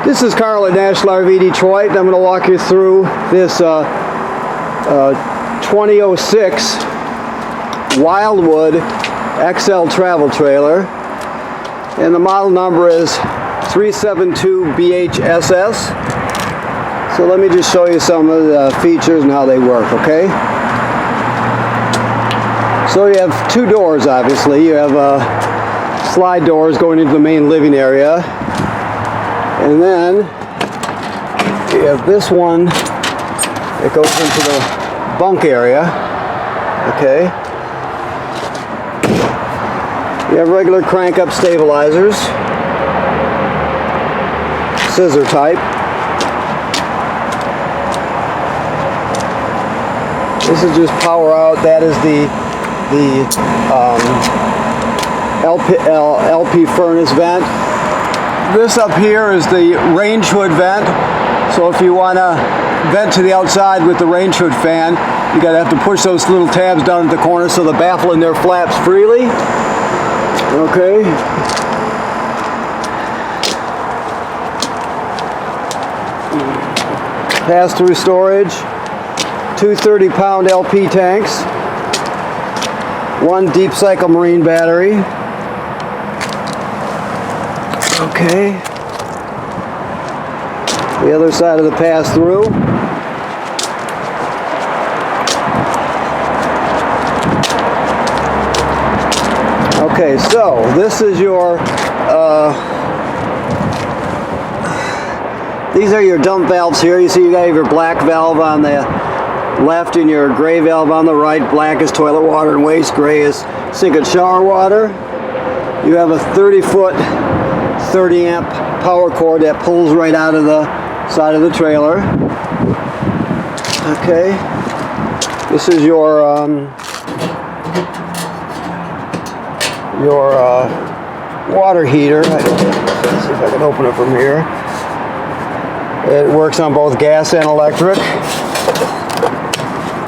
This is Carl at National RV Detroit, and I'm going to walk you through this 2006 Wildwood XL travel trailer, and the model number is 372BHSS. So let me just show you some of the features and how they work, okay? So you have two doors, obviously. You have slide doors going into the main living area. And then you have this one that goes into the bunk area, okay? You have regular crank-up stabilizers, scissor type. This is just power out. That is the LP furnace vent. This up here is the range hood vent. So if you want to vent to the outside with the range hood fan, you gotta have to push those little tabs down at the corner so the baffle in there flaps freely. Okay. Pass-through storage. 2 30-pound LP tanks. 1 deep cycle marine battery. Okay. The other side of the pass-through. Okay, so this is your these are your dump valves here. You see you got your black valve on the left and your gray valve on the right. Black is toilet water and waste, gray is sink and shower water. You have a 30-foot 30-amp power cord that pulls right out of the side of the trailer. Okay, this is your water heater. Let's see if I can open it from here. It works on both gas and electric.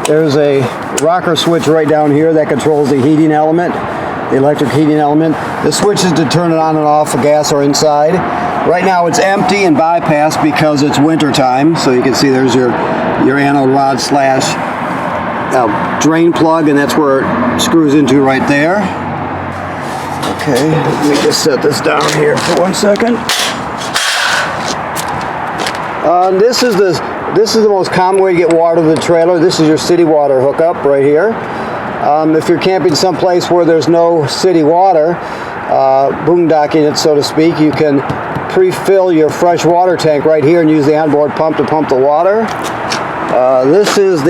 There's a rocker switch right down here that controls the heating element, the electric heating element. The switch is to turn it on and off for gas or inside. Right now it's empty and bypassed because it's winter time. So you can see there's your anode rod slash drain plug, and that's where it screws into right there. Okay, let me just set this down here for 1 second. This is the most common way to get water to the trailer. This is your city water hookup right here. If you're camping someplace where there's no city water, boondocking it so to speak, you can pre-fill your fresh water tank right here and use the onboard pump to pump the water. This is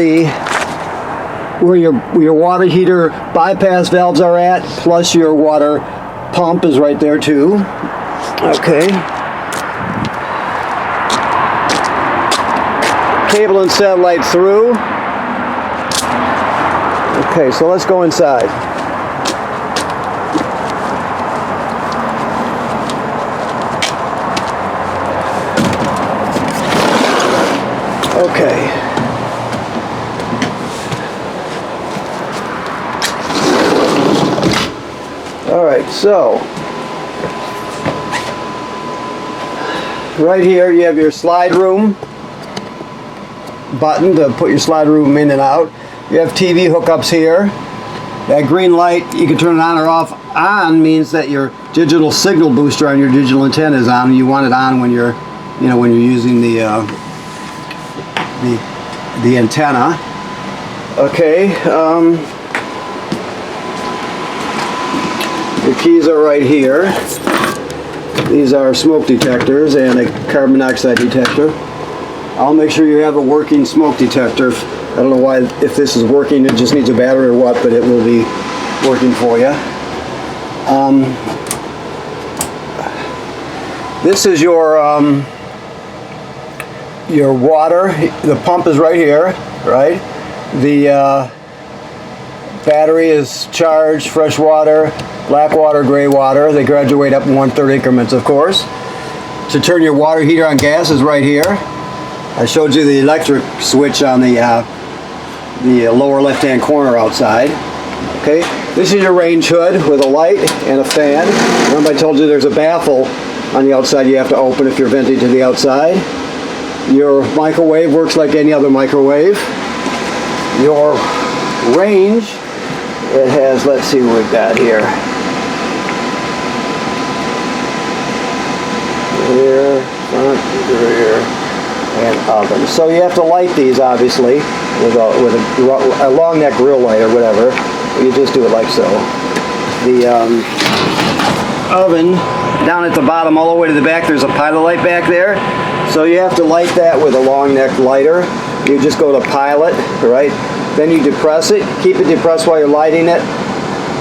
where your water heater bypass valves are at, plus your water pump is right there too. Okay. Cable and satellite through. Okay, so let's go inside. Okay. All right, so right here you have your slide room button to put your slide room in and out. You have TV hookups here. That green light, you can turn it on or off. On means that your digital signal booster on your digital antenna is on. You want it on when you're, when you're using the antenna. Okay. The keys are right here. These are smoke detectors and a carbon monoxide detector. I'll make sure you have a working smoke detector. I don't know why, if this is working, it just needs a battery or what, but it will be working for you. This is your water. The pump is right here, right? The battery is charged, fresh water, black water, gray water. They graduate up in 1/3 increments, of course. To turn your water heater on gas is right here. I showed you the electric switch on the lower left-hand corner outside. Okay, this is your range hood with a light and a fan. Remember I told you there's a baffle On the outside you have to open if you're venting to the outside. Your microwave works like any other microwave. Your range, it has, let's see what we've got here. Here, front, rear, and oven. So you have to light these obviously with a long neck grill light or whatever. You just do it like so. The oven down at the bottom all the way to the back, there's a pilot light back there. So you have to light that with a long neck lighter. You just go to pilot, right? Then you depress it. Keep it depressed while you're lighting it.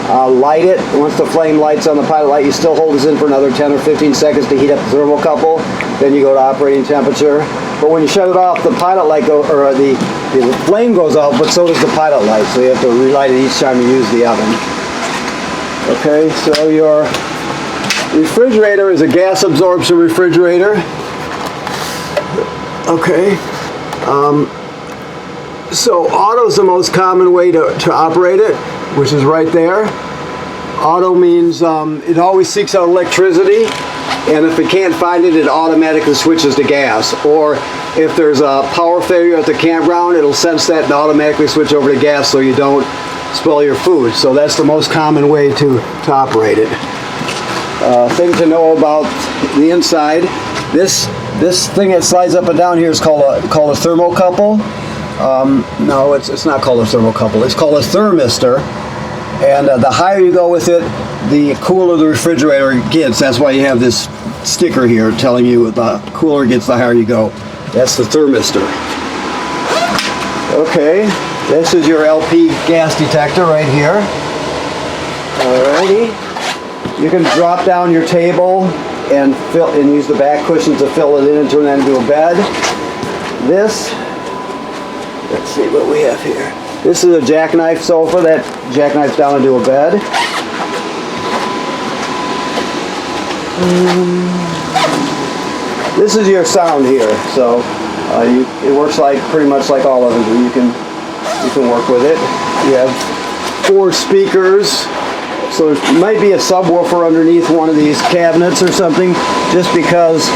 Light it. Once the flame lights on the pilot light, you still hold this in for another 10 or 15 seconds to heat up the thermocouple. Then you go to operating temperature. But when you shut it off, the pilot light the flame goes out, but so does the pilot light. So you have to relight it each time you use the oven. Okay, so your refrigerator is a gas absorption refrigerator. Okay. So auto is the most common way to operate it, which is right there. Auto means it always seeks out electricity, and if it can't find it, it automatically switches to gas. Or if there's a power failure at the campground, it'll sense that and automatically switch over to gas so you don't spoil your food. So that's the most common way to operate it. Thing to know about the inside, this thing that slides up and down here is called a thermocouple. No, it's not called a thermocouple. It's called a thermistor. And the higher you go with it, the cooler the refrigerator gets. That's why you have this sticker here telling you the cooler it gets, the higher you go. That's the thermistor. Okay, this is your LP gas detector right here. Alrighty. You can drop down your table and use the back cushions to fill it in and turn that into a bed. Let's see what we have here. This is a jackknife sofa that jackknifes down into a bed. This is your sound here, so it works pretty much like all of them do. You can work with it. You have 4 speakers. So there might be a subwoofer underneath one of these cabinets or something, just because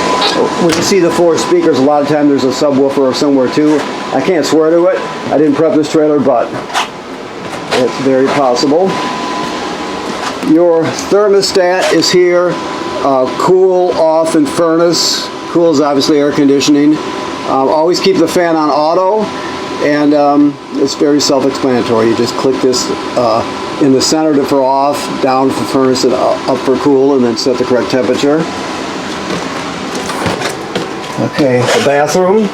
when you see the 4 speakers, a lot of times there's a subwoofer somewhere too. I can't swear to it. I didn't prep this trailer, but it's very possible. Your thermostat is here. Cool, off, and furnace. Cool is obviously air conditioning. Always keep the fan on auto, and it's very self-explanatory. You just click this in the center for off, down for furnace, and up for cool, and then set the correct temperature. Okay, the bathroom.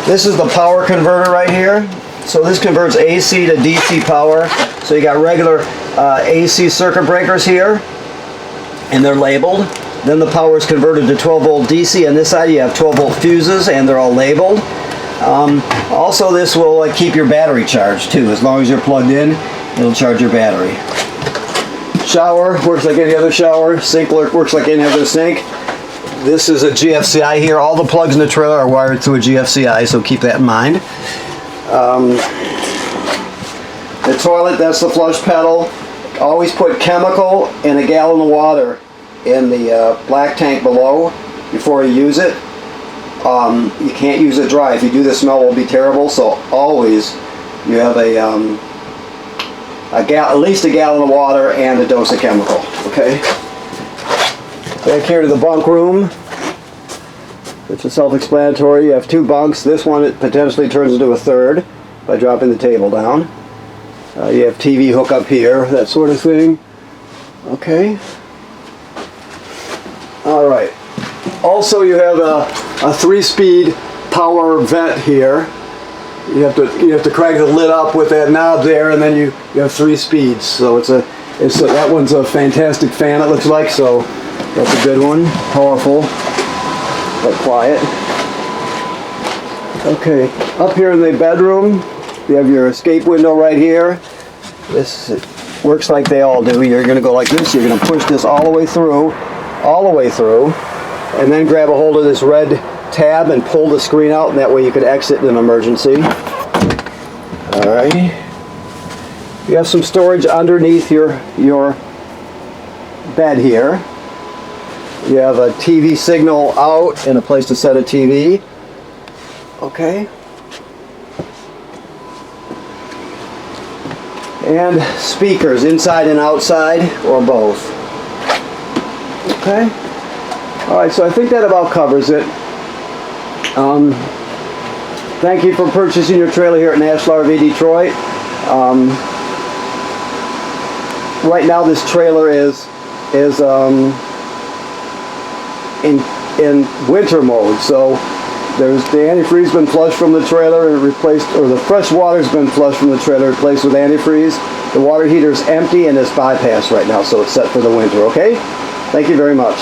This is the power converter right here. So this converts AC to DC power. So you got regular AC circuit breakers here, and they're labeled. Then the power is converted to 12 volt DC. On this side you have 12 volt fuses, and they're all labeled. Also, this will keep your battery charged too. As long as you're plugged in, it'll charge your battery. Shower works like any other shower. Sink works like any other sink. This is a GFCI here. All the plugs in the trailer are wired through a GFCI, so keep that in mind. The toilet, that's the flush pedal. Always put chemical and a gallon of water in the black tank below before you use it. You can't use it dry. If you do, the smell will be terrible. So always you have at least a gallon of water and a dose of chemical. Okay. Back here to the bunk room, which is self-explanatory. You have 2 bunks. This one it potentially turns into a third by dropping the table down. You have TV hookup here, that sort of thing. Okay. All right. Also, you have a 3-speed power vent here. You have to crank the lid up with that knob there, and then you have 3 speeds. So that one's a fantastic fan. It looks like so. That's a good one. Powerful, but quiet. Okay. Up here in the bedroom, you have your escape window right here. This works like they all do. You're going to go like this. You're going to push this all the way through, and then grab a hold of this red tab and pull the screen out, and that way you can exit in an emergency. Alright. You have some storage underneath your bed here. You have a TV signal out and a place to set a TV. Okay. And speakers inside and outside, or both. Okay. Alright, so I think that about covers it. Thank you for purchasing your trailer here at National RV Detroit. Right now this trailer is in winter mode, so there's the antifreeze been flushed from the trailer and replaced, or the fresh water's been flushed from the trailer, replaced with antifreeze. The water heater is empty and it's bypassed right now, so it's set for the winter. Okay, thank you very much.